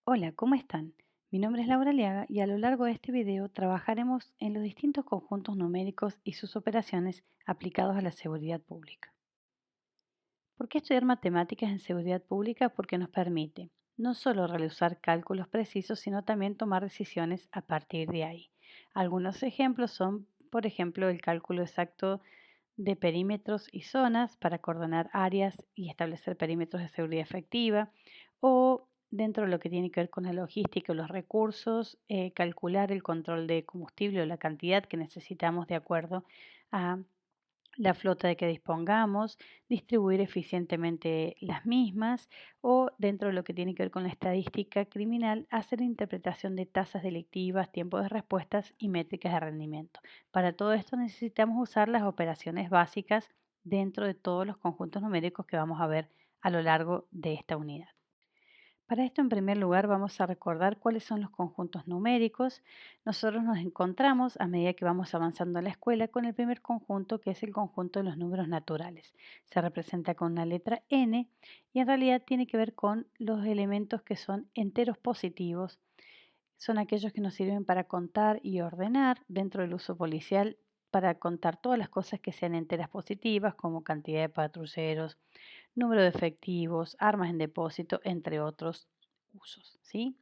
Hola, ¿cómo están? Mi nombre es Laura Liaga y a lo largo de este video trabajaremos en los distintos conjuntos numéricos y sus operaciones aplicados a la seguridad pública. ¿Por qué estudiar matemáticas en seguridad pública? Porque nos permite no solo realizar cálculos precisos, sino también tomar decisiones a partir de ahí. Algunos ejemplos son, por ejemplo, el cálculo exacto de perímetros y zonas para coordinar áreas y establecer perímetros de seguridad efectiva, o dentro de lo que tiene que ver con la logística y los recursos, calcular el control de combustible o la cantidad que necesitamos de acuerdo a la flota de que dispongamos, distribuir eficientemente las mismas, o dentro de lo que tiene que ver con la estadística criminal, hacer interpretación de tasas delictivas, tiempos de respuestas y métricas de rendimiento. Para todo esto necesitamos usar las operaciones básicas dentro de todos los conjuntos numéricos que vamos a ver a lo largo de esta unidad. Para esto, en primer lugar, vamos a recordar cuáles son los conjuntos numéricos. Nosotros nos encontramos, a medida que vamos avanzando en la escuela, con el primer conjunto, que es el conjunto de los números naturales. Se representa con una letra n y en realidad tiene que ver con los elementos que son enteros positivos. Son aquellos que nos sirven para contar y ordenar dentro del uso policial, para contar todas las cosas que sean enteras positivas, como cantidad de patrulleros, número de efectivos, armas en depósito, entre otros usos, ¿sí?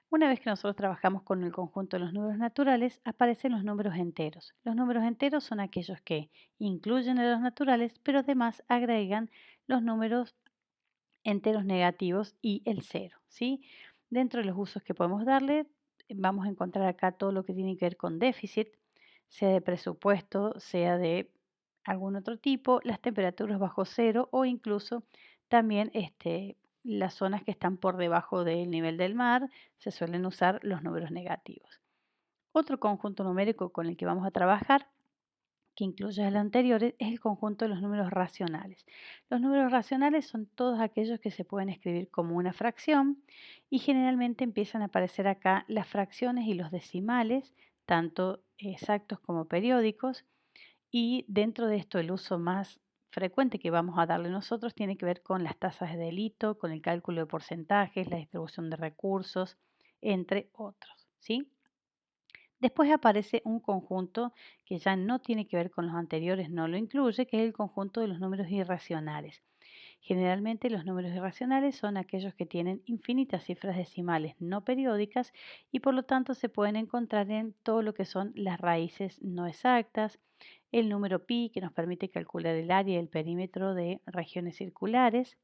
Una vez que nosotros trabajamos con el conjunto de los números naturales, aparecen los números enteros. Los números enteros son aquellos que incluyen a los naturales, pero además agregan los números enteros negativos y el cero, ¿sí? Dentro de los usos que podemos darle, vamos a encontrar acá todo lo que tiene que ver con déficit, sea de presupuesto, sea de algún otro tipo, las temperaturas bajo cero o incluso también las zonas que están por debajo del nivel del mar, se suelen usar los números negativos. Otro conjunto numérico con el que vamos a trabajar, que incluye a los anteriores, es el conjunto de los números racionales. Los números racionales son todos aquellos que se pueden escribir como una fracción y generalmente empiezan a aparecer acá las fracciones y los decimales, tanto exactos como periódicos, y dentro de esto el uso más frecuente que vamos a darle nosotros tiene que ver con las tasas de delito, con el cálculo de porcentajes, la distribución de recursos, entre otros, ¿sí? Después aparece un conjunto que ya no tiene que ver con los anteriores, no lo incluye, que es el conjunto de los números irracionales. Generalmente los números irracionales son aquellos que tienen infinitas cifras decimales no periódicas y por lo tanto se pueden encontrar en todo lo que son las raíces no exactas, el número pi que nos permite calcular el área y el perímetro de regiones circulares,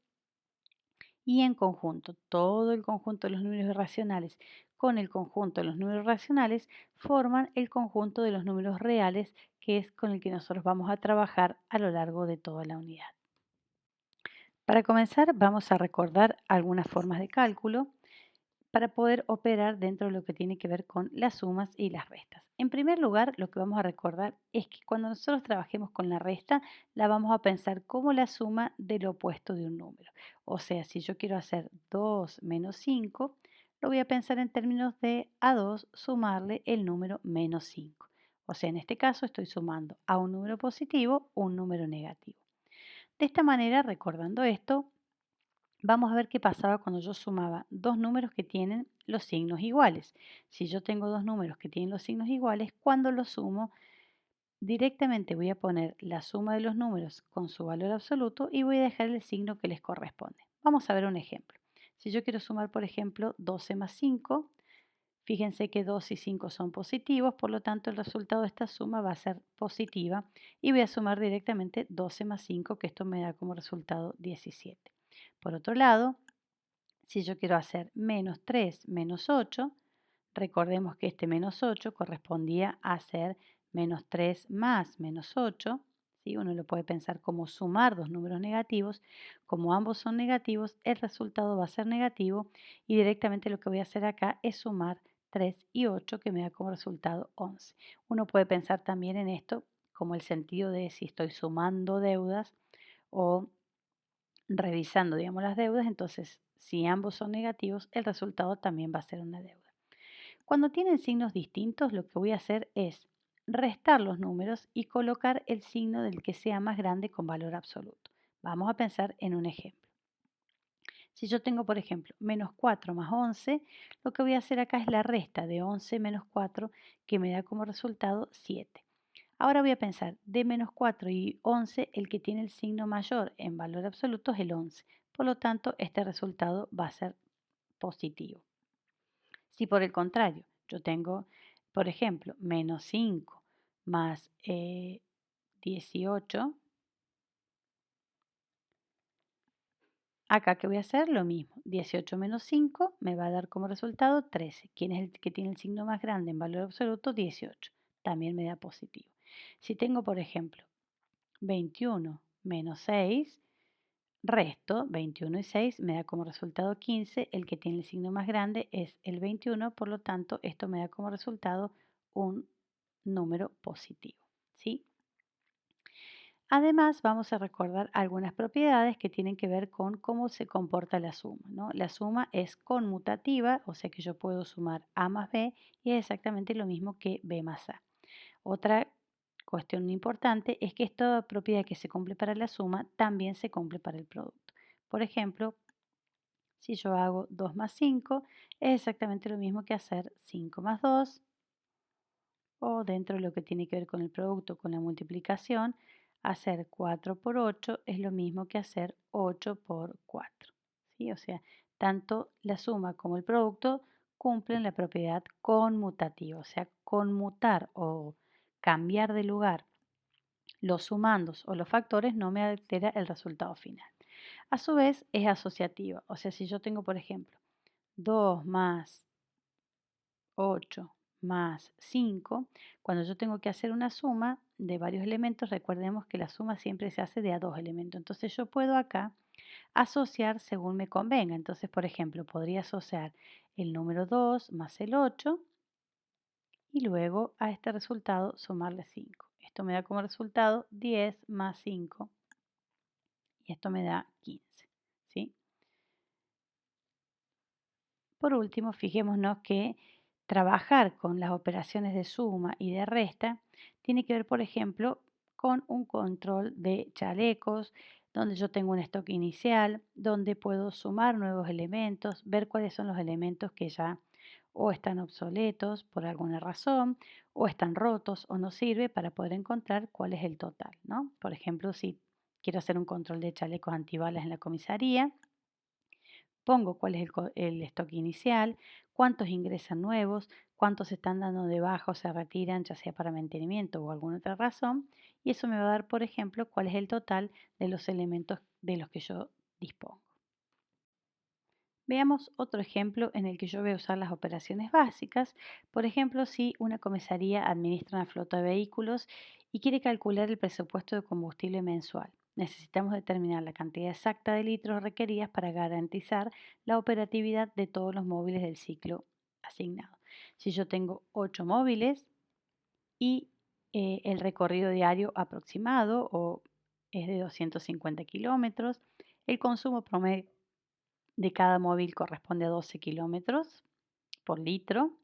y en conjunto, todo el conjunto de los números irracionales con el conjunto de los números racionales forman el conjunto de los números reales, que es con el que nosotros vamos a trabajar a lo largo de toda la unidad. Para comenzar, vamos a recordar algunas formas de cálculo para poder operar dentro de lo que tiene que ver con las sumas y las restas. En primer lugar, lo que vamos a recordar es que cuando nosotros trabajemos con la resta, la vamos a pensar como la suma del opuesto de un número. O sea, si yo quiero hacer 2 menos 5, lo voy a pensar en términos de a 2 sumarle el número menos 5. O sea, en este caso estoy sumando a un número positivo un número negativo. De esta manera, recordando esto, vamos a ver qué pasaba cuando yo sumaba dos números que tienen los signos iguales. Si yo tengo dos números que tienen los signos iguales, cuando los sumo, directamente voy a poner la suma de los números con su valor absoluto y voy a dejar el signo que les corresponde. Vamos a ver un ejemplo. Si yo quiero sumar, por ejemplo, 12 más 5, fíjense que 2 y 5 son positivos, por lo tanto el resultado de esta suma va a ser positiva y voy a sumar directamente 12 más 5, que esto me da como resultado 17. Por otro lado, si yo quiero hacer menos 3 menos 8, recordemos que este menos 8 correspondía a hacer menos 3 más menos 8. ¿Sí? Uno lo puede pensar como sumar dos números negativos. Como ambos son negativos, el resultado va a ser negativo y directamente lo que voy a hacer acá es sumar 3 y 8, que me da como resultado 11. Uno puede pensar también en esto como el sentido de si estoy sumando deudas o revisando, digamos, las deudas, entonces si ambos son negativos, el resultado también va a ser una deuda. Cuando tienen signos distintos, lo que voy a hacer es restar los números y colocar el signo del que sea más grande con valor absoluto. Vamos a pensar en un ejemplo. Si yo tengo, por ejemplo, menos 4 más 11, lo que voy a hacer acá es la resta de 11 menos 4, que me da como resultado 7. Ahora voy a pensar, de menos 4 y 11, el que tiene el signo mayor en valor absoluto es el 11. Por lo tanto, este resultado va a ser positivo. Si por el contrario, yo tengo, por ejemplo, menos 5 más 18, acá que voy a hacer lo mismo. 18 menos 5 me va a dar como resultado 13. ¿Quién es el que tiene el signo más grande en valor absoluto? 18. También me da positivo. Si tengo, por ejemplo, 21 menos 6, resto 21 y 6 me da como resultado 15. El que tiene el signo más grande es el 21, por lo tanto, esto me da como resultado un número positivo, ¿sí? Además, vamos a recordar algunas propiedades que tienen que ver con cómo se comporta la suma, ¿no? La suma es conmutativa, o sea que yo puedo sumar A más B y es exactamente lo mismo que B más A. Otra cuestión importante es que esta propiedad que se cumple para la suma también se cumple para el producto. Por ejemplo, si yo hago 2 más 5, es exactamente lo mismo que hacer 5 más 2, o dentro de lo que tiene que ver con el producto, con la multiplicación, hacer 4 por 8 es lo mismo que hacer 8 por 4. ¿Sí? O sea, tanto la suma como el producto cumplen la propiedad conmutativa, o sea, conmutar o cambiar de lugar los sumandos o los factores no me altera el resultado final. A su vez, es asociativa, o sea, si yo tengo, por ejemplo, 2 más 8 más 5, cuando yo tengo que hacer una suma de varios elementos, recordemos que la suma siempre se hace de a dos elementos. Entonces yo puedo acá asociar según me convenga. Entonces, por ejemplo, podría asociar el número 2 más el 8 y luego a este resultado sumarle 5. Esto me da como resultado 10 más 5 y esto me da 15. ¿Sí? Por último, fijémonos que trabajar con las operaciones de suma y de resta tiene que ver, por ejemplo, con un control de chalecos, donde yo tengo un stock inicial, donde puedo sumar nuevos elementos, ver cuáles son los elementos que ya o están obsoletos por alguna razón, o están rotos o no sirve para poder encontrar cuál es el total, ¿no? Por ejemplo, si quiero hacer un control de chalecos antibalas en la comisaría, pongo cuál es el stock inicial, cuántos ingresan nuevos, cuántos se están dando de baja o se retiran, ya sea para mantenimiento o alguna otra razón, y eso me va a dar, por ejemplo, cuál es el total de los elementos de los que yo dispongo. Veamos otro ejemplo en el que yo voy a usar las operaciones básicas. Por ejemplo, si una comisaría administra una flota de vehículos y quiere calcular el presupuesto de combustible mensual. Necesitamos determinar la cantidad exacta de litros requeridas para garantizar la operatividad de todos los móviles del ciclo asignado. Si yo tengo 8 móviles y el recorrido diario aproximado o es de 250 kilómetros, el consumo promedio de cada móvil corresponde a 12 kilómetros por litro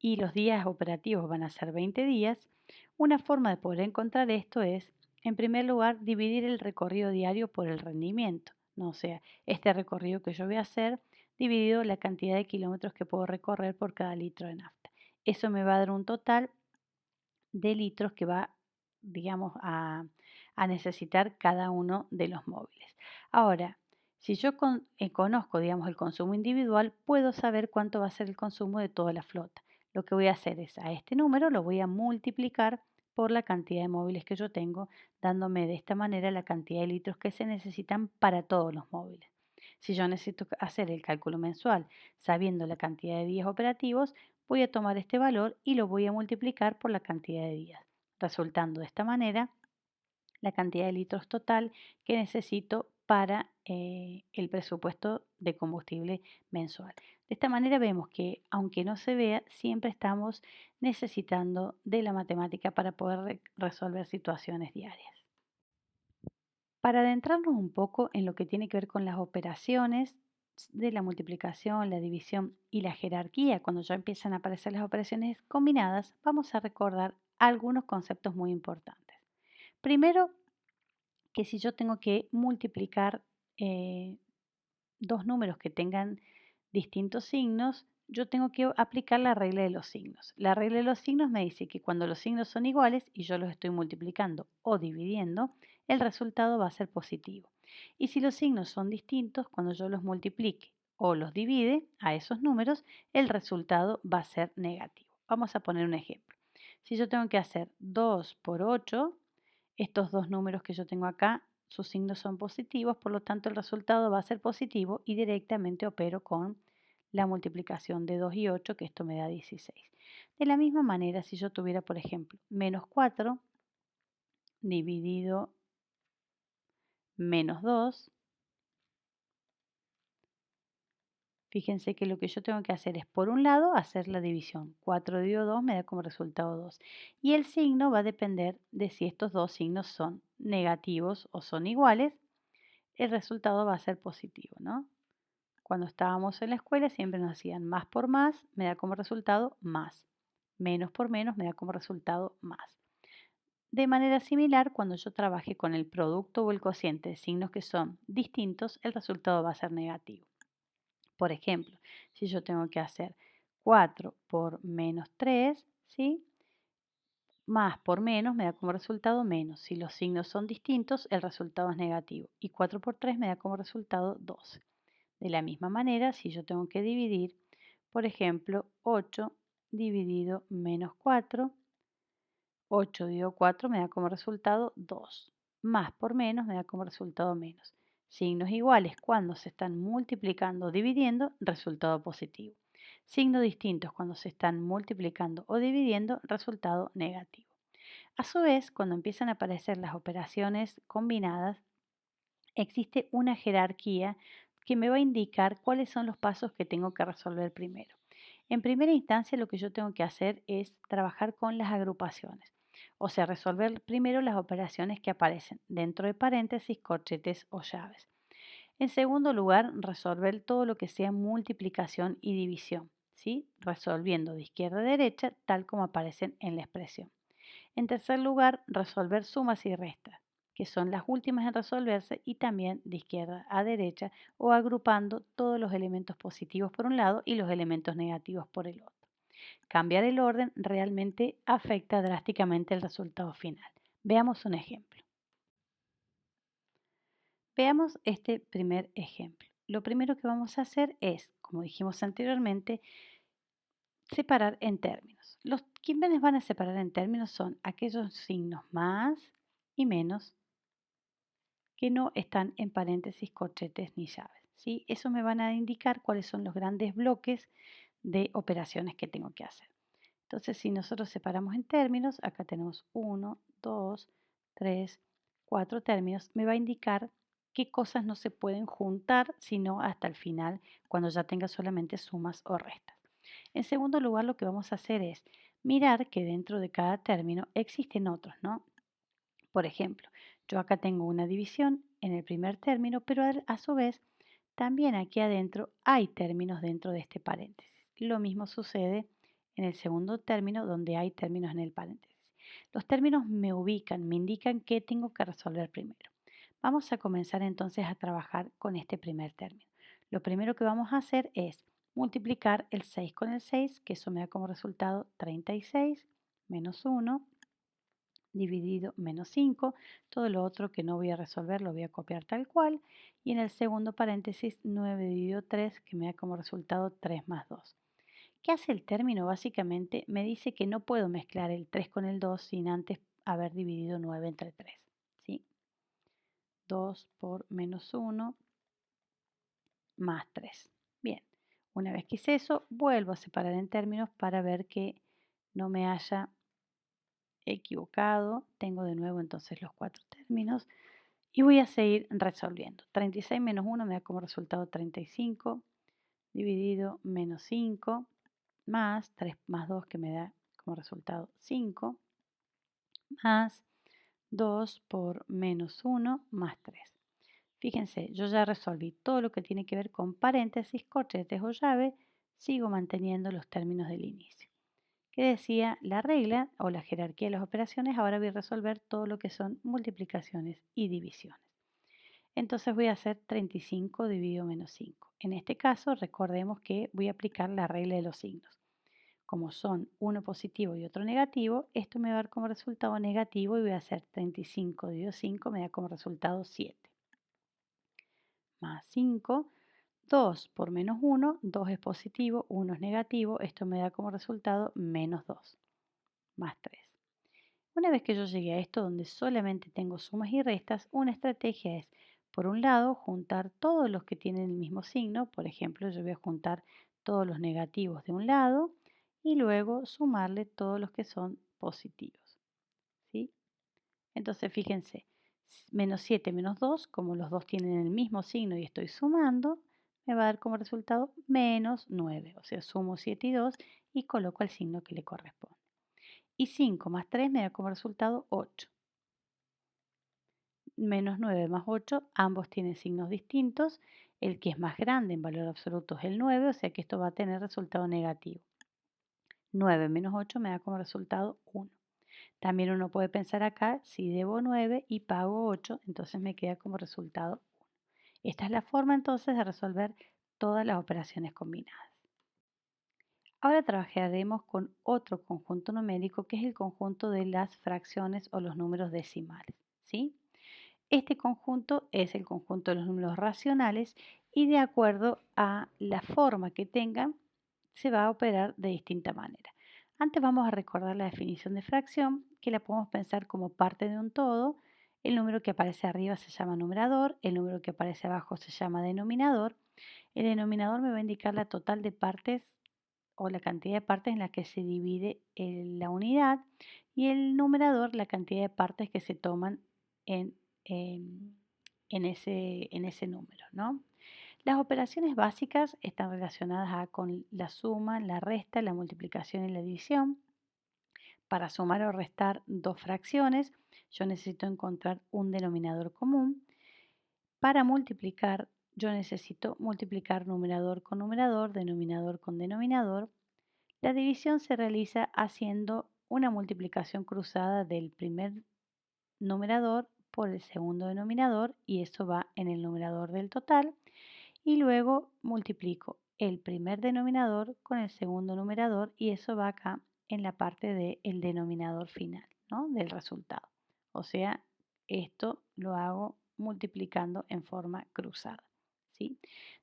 y los días operativos van a ser 20 días, una forma de poder encontrar esto es, en primer lugar, dividir el recorrido diario por el rendimiento. ¿No? O sea, este recorrido que yo voy a hacer dividido la cantidad de kilómetros que puedo recorrer por cada litro de nafta. Eso me va a dar un total de litros que va, digamos, a necesitar cada uno de los móviles. Ahora, si yo conozco, digamos, el consumo individual, puedo saber cuánto va a ser el consumo de toda la flota. Lo que voy a hacer es a este número lo voy a multiplicar por la cantidad de móviles que yo tengo, dándome de esta manera la cantidad de litros que se necesitan para todos los móviles. Si yo necesito hacer el cálculo mensual sabiendo la cantidad de días operativos, voy a tomar este valor y lo voy a multiplicar por la cantidad de días, resultando de esta manera la cantidad de litros total que necesito para el presupuesto de combustible mensual. De esta manera vemos que, aunque no se vea, siempre estamos necesitando de la matemática para poder resolver situaciones diarias. Para adentrarnos un poco en lo que tiene que ver con las operaciones de la multiplicación, la división y la jerarquía, cuando ya empiezan a aparecer las operaciones combinadas, vamos a recordar algunos conceptos muy importantes. Primero, que si yo tengo que multiplicar dos números que tengan distintos signos, yo tengo que aplicar la regla de los signos. La regla de los signos me dice que cuando los signos son iguales y yo los estoy multiplicando o dividiendo, el resultado va a ser positivo. Y si los signos son distintos, cuando yo los multiplique o los divide a esos números, el resultado va a ser negativo. Vamos a poner un ejemplo. Si yo tengo que hacer 2 por 8, estos dos números que yo tengo acá, sus signos son positivos, por lo tanto el resultado va a ser positivo y directamente opero con la multiplicación de 2 y 8, que esto me da 16. De la misma manera, si yo tuviera, por ejemplo, menos 4 dividido menos 2, fíjense que lo que yo tengo que hacer es, por un lado, hacer la división. 4 dividido 2 me da como resultado 2. Y el signo va a depender de si estos dos signos son negativos o son iguales. El resultado va a ser positivo, ¿no? Cuando estábamos en la escuela siempre nos decían más por más me da como resultado más. Menos por menos me da como resultado más. De manera similar, cuando yo trabaje con el producto o el cociente de signos que son distintos, el resultado va a ser negativo. Por ejemplo, si yo tengo que hacer 4 por menos 3, ¿sí? Más por menos me da como resultado menos. Si los signos son distintos, el resultado es negativo. Y 4 por 3 me da como resultado 12. De la misma manera, si yo tengo que dividir, por ejemplo, 8 dividido menos 4, 8 dividido 4 me da como resultado 2. Más por menos me da como resultado menos. Signos iguales cuando se están multiplicando o dividiendo, resultado positivo. Signos distintos cuando se están multiplicando o dividiendo, resultado negativo. A su vez, cuando empiezan a aparecer las operaciones combinadas, existe una jerarquía que me va a indicar cuáles son los pasos que tengo que resolver primero. En primera instancia, lo que yo tengo que hacer es trabajar con las agrupaciones, o sea, resolver primero las operaciones que aparecen dentro de paréntesis, corchetes o llaves. En segundo lugar, resolver todo lo que sea multiplicación y división, ¿sí? Resolviendo de izquierda a derecha tal como aparecen en la expresión. En tercer lugar, resolver sumas y restas, que son las últimas en resolverse y también de izquierda a derecha o agrupando todos los elementos positivos por un lado y los elementos negativos por el otro. Cambiar el orden realmente afecta drásticamente el resultado final. Veamos un ejemplo. Veamos este primer ejemplo. Lo primero que vamos a hacer es, como dijimos anteriormente, separar en términos. Los quienes van a separar en términos son aquellos signos más y menos que no están en paréntesis, corchetes ni llaves, ¿sí? Eso me van a indicar cuáles son los grandes bloques de operaciones que tengo que hacer. Entonces, si nosotros separamos en términos, acá tenemos 1, 2, 3, 4 términos, me va a indicar qué cosas no se pueden juntar, sino hasta el final, cuando ya tenga solamente sumas o restas. En segundo lugar, lo que vamos a hacer es mirar que dentro de cada término existen otros, ¿no? Por ejemplo, yo acá tengo una división en el primer término, pero a su vez también aquí adentro hay términos dentro de este paréntesis. Lo mismo sucede en el segundo término donde hay términos en el paréntesis. Los términos me ubican, me indican qué tengo que resolver primero. Vamos a comenzar entonces a trabajar con este primer término. Lo primero que vamos a hacer es multiplicar el 6 con el 6, que eso me da como resultado 36 menos 1 dividido menos 5, todo lo otro que no voy a resolver lo voy a copiar tal cual, y en el segundo paréntesis 9 dividido 3, que me da como resultado 3 más 2. ¿Qué hace el término? Básicamente me dice que no puedo mezclar el 3 con el 2 sin antes haber dividido 9 entre 3, ¿sí? 2 por menos 1 más 3. Bien, una vez que hice eso, vuelvo a separar en términos para ver que no me haya equivocado. Tengo de nuevo entonces los cuatro términos y voy a seguir resolviendo. 36 menos 1 me da como resultado 35, dividido menos 5, más 3 más 2 que me da como resultado 5, más 2 por menos 1 más 3. Fíjense, yo ya resolví todo lo que tiene que ver con paréntesis, corchetes o llave, sigo manteniendo los términos del inicio. Que decía la regla o la jerarquía de las operaciones, ahora voy a resolver todo lo que son multiplicaciones y divisiones. Entonces voy a hacer 35 dividido menos 5. En este caso, recordemos que voy a aplicar la regla de los signos. Como son uno positivo y otro negativo, esto me va a dar como resultado negativo y voy a hacer 35 dividido 5, me da como resultado 7. Más 5, 2 por menos 1, 2 es positivo, 1 es negativo, esto me da como resultado menos 2, más 3. Una vez que yo llegué a esto donde solamente tengo sumas y restas, una estrategia es, por un lado, juntar todos los que tienen el mismo signo. Por ejemplo, yo voy a juntar todos los negativos de un lado y luego sumarle todos los que son positivos, ¿sí? Entonces, fíjense, menos 7 menos 2, como los dos tienen el mismo signo y estoy sumando, me va a dar como resultado menos 9. O sea, sumo 7 y 2 y coloco el signo que le corresponde. Y 5 más 3 me da como resultado 8. Menos 9 más 8, ambos tienen signos distintos. El que es más grande en valor absoluto es el 9, o sea que esto va a tener resultado negativo. 9 menos 8 me da como resultado 1. También uno puede pensar acá, si debo 9 y pago 8, entonces me queda como resultado 1. Esta es la forma entonces de resolver todas las operaciones combinadas. Ahora trabajaremos con otro conjunto numérico que es el conjunto de las fracciones o los números decimales, ¿sí? Este conjunto es el conjunto de los números racionales y de acuerdo a la forma que tengan, se va a operar de distinta manera. Antes vamos a recordar la definición de fracción, que la podemos pensar como parte de un todo. El número que aparece arriba se llama numerador, el número que aparece abajo se llama denominador. El denominador me va a indicar la total de partes o la cantidad de partes en las que se divide la unidad y el numerador la cantidad de partes que se toman en, em, en ese número, ¿no? Las operaciones básicas están relacionadas con la suma, la resta, la multiplicación y la división. Para sumar o restar dos fracciones, yo necesito encontrar un denominador común. Para multiplicar, yo necesito multiplicar numerador con numerador, denominador con denominador. La división se realiza haciendo una multiplicación cruzada del primer numerador por el segundo denominador y eso va en el numerador del total. Y luego multiplico el primer denominador con el segundo numerador y eso va acá en la parte del denominador final, ¿no? Del resultado. O sea, esto lo hago multiplicando en forma cruzada, ¿sí?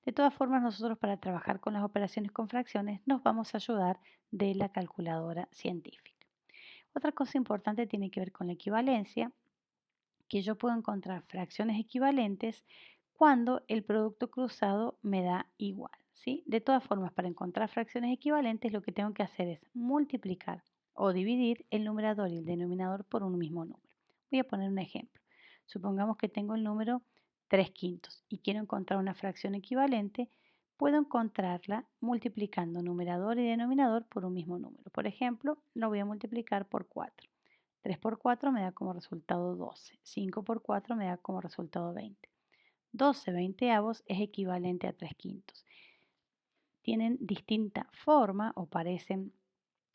De todas formas, nosotros para trabajar con las operaciones con fracciones nos vamos a ayudar de la calculadora científica. Otra cosa importante tiene que ver con la equivalencia, que yo puedo encontrar fracciones equivalentes cuando el producto cruzado me da igual, ¿sí? De todas formas, para encontrar fracciones equivalentes, lo que tengo que hacer es multiplicar o dividir el numerador y el denominador por un mismo número. Voy a poner un ejemplo. Supongamos que tengo el número 3 quintos y quiero encontrar una fracción equivalente. Puedo encontrarla multiplicando numerador y denominador por un mismo número. Por ejemplo, lo voy a multiplicar por 4. 3 por 4 me da como resultado 12. 5 por 4 me da como resultado 20. 12 veinteavos es equivalente a 3 quintos. Tienen distinta forma o parecen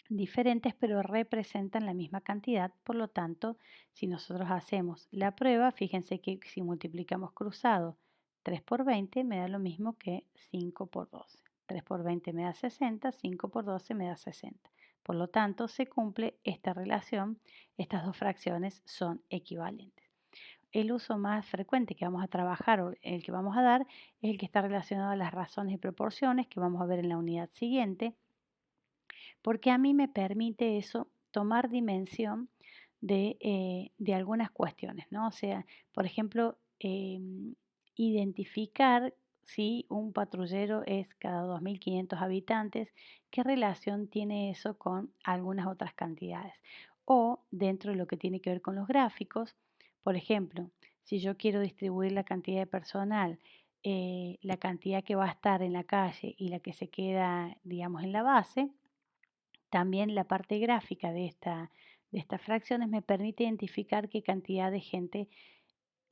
diferentes, pero representan la misma cantidad. Por lo tanto, si nosotros hacemos la prueba, fíjense que si multiplicamos cruzado 3 por 20 me da lo mismo que 5 por 12. 3 por 20 me da 60, 5 por 12 me da 60. Por lo tanto, se cumple esta relación, estas dos fracciones son equivalentes. El uso más frecuente que vamos a trabajar o el que vamos a dar es el que está relacionado a las razones y proporciones que vamos a ver en la unidad siguiente, porque a mí me permite eso tomar dimensión de algunas cuestiones, ¿no? O sea, por ejemplo, identificar si un patrullero es cada 2.500 habitantes, qué relación tiene eso con algunas otras cantidades. O dentro de lo que tiene que ver con los gráficos, por ejemplo, si yo quiero distribuir la cantidad de personal, la cantidad que va a estar en la calle y la que se queda, digamos, en la base, también la parte gráfica de estas fracciones me permite identificar qué cantidad de gente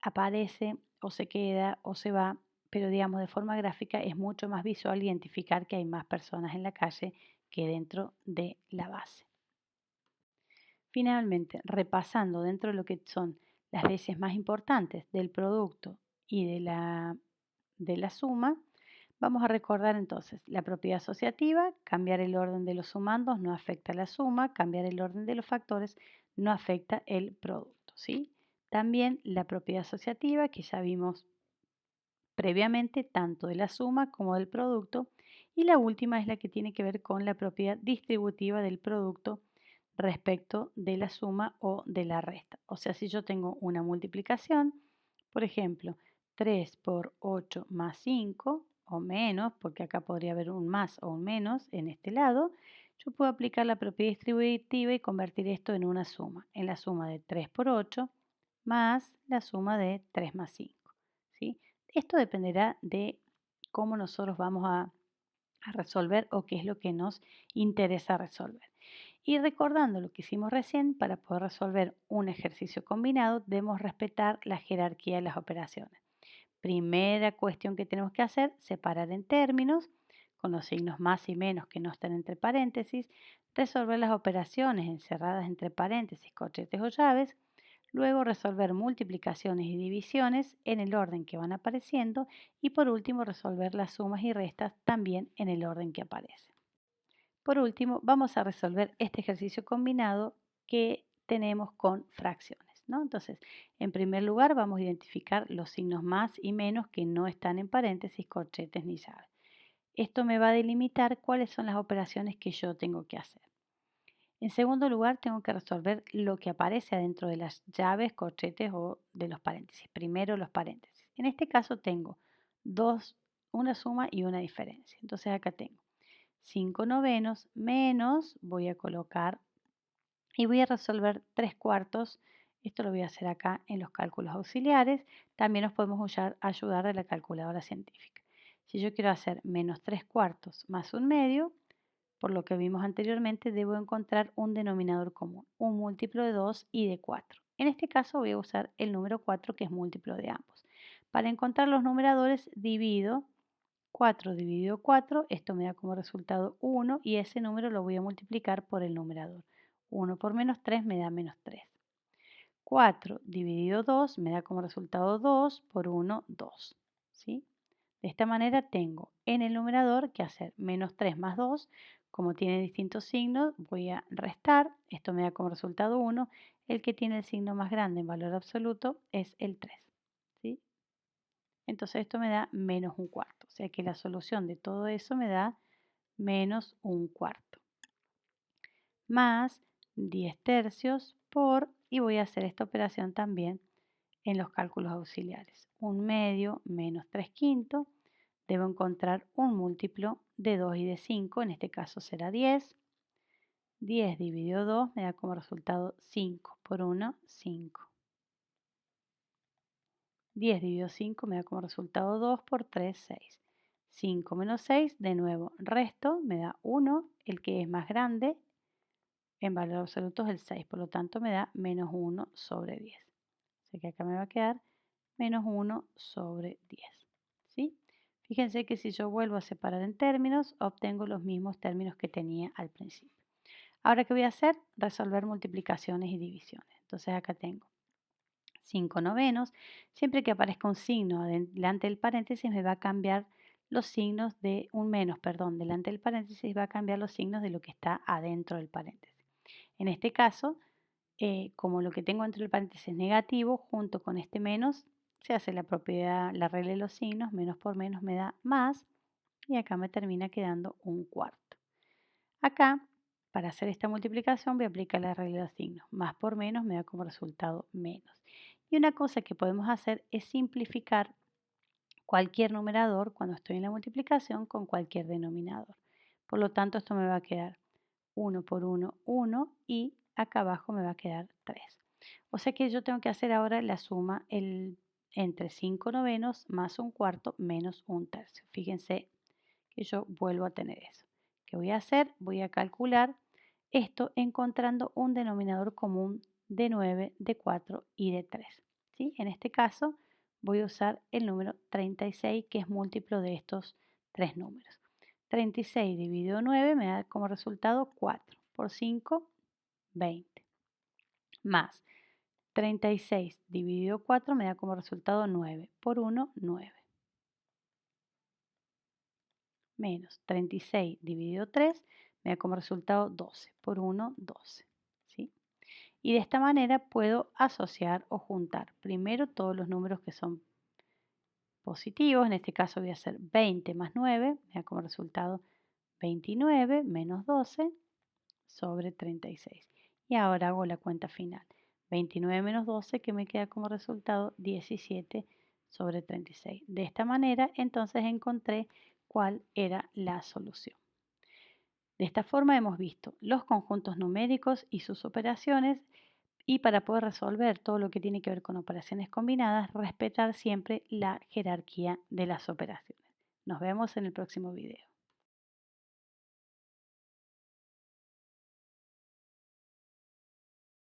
aparece o se queda o se va, pero digamos de forma gráfica es mucho más visual identificar que hay más personas en la calle que dentro de la base. Finalmente, repasando dentro de lo que son las leyes más importantes del producto y de la suma, vamos a recordar entonces la propiedad asociativa: cambiar el orden de los sumandos no afecta la suma, cambiar el orden de los factores no afecta el producto, ¿sí? También la propiedad asociativa que ya vimos previamente, tanto de la suma como del producto. Y la última es la que tiene que ver con la propiedad distributiva del producto respecto de la suma o de la resta. O sea, si yo tengo una multiplicación, por ejemplo, 3 por 8 más 5 o menos, porque acá podría haber un más o un menos en este lado, yo puedo aplicar la propiedad distributiva y convertir esto en una suma, en la suma de 3 por 8 más la suma de 3 más 5, ¿sí? Esto dependerá de cómo nosotros vamos a resolver o qué es lo que nos interesa resolver. Y recordando lo que hicimos recién, para poder resolver un ejercicio combinado debemos respetar la jerarquía de las operaciones. Primera cuestión que tenemos que hacer: separar en términos con los signos más y menos que no están entre paréntesis, resolver las operaciones encerradas entre paréntesis, corchetes o llaves, luego resolver multiplicaciones y divisiones en el orden que van apareciendo y por último resolver las sumas y restas también en el orden que aparece. Por último, vamos a resolver este ejercicio combinado que tenemos con fracciones, ¿no? Entonces, en primer lugar, vamos a identificar los signos más y menos que no están en paréntesis, corchetes ni llaves. Esto me va a delimitar cuáles son las operaciones que yo tengo que hacer. En segundo lugar, tengo que resolver lo que aparece adentro de las llaves, corchetes o de los paréntesis. Primero los paréntesis. En este caso tengo una suma y una diferencia. Entonces acá tengo 5 novenos menos, voy a colocar y voy a resolver 3 cuartos. Esto lo voy a hacer acá en los cálculos auxiliares. También nos podemos ayudar de la calculadora científica. Si yo quiero hacer menos 3 cuartos más un medio, por lo que vimos anteriormente, debo encontrar un denominador común, un múltiplo de 2 y de 4. En este caso voy a usar el número 4, que es múltiplo de ambos. Para encontrar los numeradores, divido 4 dividido 4, esto me da como resultado 1 y ese número lo voy a multiplicar por el numerador. 1 por menos 3 me da menos 3. 4 dividido 2 me da como resultado 2 por 1, 2. ¿Sí? De esta manera tengo en el numerador que hacer menos 3 más 2. Como tiene distintos signos, voy a restar. Esto me da como resultado 1. El que tiene el signo más grande en valor absoluto es el 3. ¿Sí? Entonces esto me da menos un cuarto. O sea que la solución de todo eso me da menos un cuarto. Más 10 tercios por, y voy a hacer esta operación también en los cálculos auxiliares. Un medio menos 3 quintos. Debo encontrar un múltiplo de 2 y de 5. En este caso será 10. 10 dividido 2 me da como resultado 5 por 1, 5. 10 dividido 5 me da como resultado 2 por 3, 6. 5 menos 6, de nuevo resto, me da 1, el que es más grande en valor absoluto es el 6, por lo tanto me da menos 1 sobre 10. Así que acá me va a quedar menos 1 sobre 10. ¿Sí? Fíjense que si yo vuelvo a separar en términos, obtengo los mismos términos que tenía al principio. Ahora, ¿qué voy a hacer? Resolver multiplicaciones y divisiones. Entonces acá tengo 5 novenos. Siempre que aparezca un signo delante del paréntesis me va a cambiar los signos de un menos, perdón, delante del paréntesis va a cambiar los signos de lo que está adentro del paréntesis. En este caso, como lo que tengo dentro del paréntesis es negativo, junto con este menos se hace la propiedad, la regla de los signos, menos por menos me da más y acá me termina quedando un cuarto. Acá, para hacer esta multiplicación, voy a aplicar la regla de los signos. Más por menos me da como resultado menos. Y una cosa que podemos hacer es simplificar cualquier numerador cuando estoy en la multiplicación con cualquier denominador. Por lo tanto, esto me va a quedar 1 por 1, 1 y acá abajo me va a quedar 3. O sea que yo tengo que hacer ahora la suma entre 5 novenos más un cuarto menos un tercio. Fíjense que yo vuelvo a tener eso. ¿Qué voy a hacer? Voy a calcular esto encontrando un denominador común de 9, de 4 y de 3. ¿Sí? En este caso voy a usar el número 36, que es múltiplo de estos tres números. 36 dividido 9 me da como resultado 4 por 5, 20. Más 36 dividido 4 me da como resultado 9. Por 1, 9. Menos 36 dividido 3 me da como resultado 12. Por 1, 12. ¿Sí? Y de esta manera puedo asociar o juntar primero todos los números que son positivos. En este caso voy a hacer 20 más 9, me da como resultado 29 menos 12 sobre 36. Y ahora hago la cuenta final. 29 menos 12 que me queda como resultado 17 sobre 36. De esta manera entonces encontré cuál era la solución. De esta forma hemos visto los conjuntos numéricos y sus operaciones, y para poder resolver todo lo que tiene que ver con operaciones combinadas, respetar siempre la jerarquía de las operaciones. Nos vemos en el próximo video.